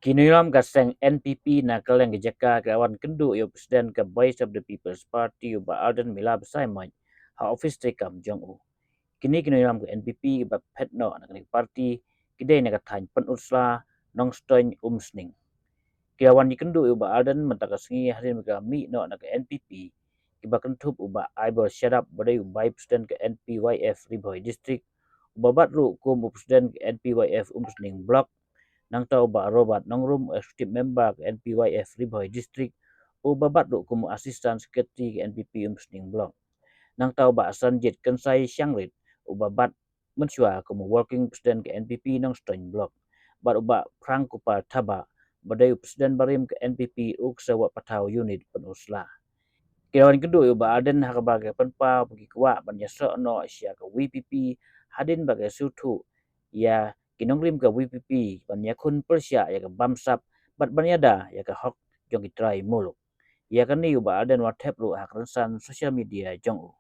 Kynduh kaseng NPP na kaleng jaka kawan Kynduh yo presiden ke Voice of the People's Party ba Ardent mila besai mai ha office tekam jong u. Kini Kynduh ke NPP ba petno na kali parti kidai na kathan Pynursla nongstoin umsning. Kawan ni Kynduh ba Ardent mentakas ngi harin ka mi no na ke NPP kiba kentup uba aibo shut up badai ubai presiden ke NPYF Bhoi district ubabat ru kum presiden ke NPYF umsning block nang tau ba robat nongrum executive member ke NPYF Bhoi district ubabat ru kum assistant secretary ke NPP umsning block nang tau ba sanjit kensai syangrit ubabat mensua kum working president ke NPP nong stone block bat uba Thrang kupa thaba badai presiden barim ke NPP uk sewa patau unit Pynursla. Kirawan Kynduh ba aden hakabaga penpa bagi kwa banya so no Asia ke WPP hadin bagai sutu ya kinongrim ke WPP banya kun persya ya ke bamsap bat banyada ya ke hok jong itrai muluk ya kan ni ba aden WhatsApp ru hak rensan sosial media jong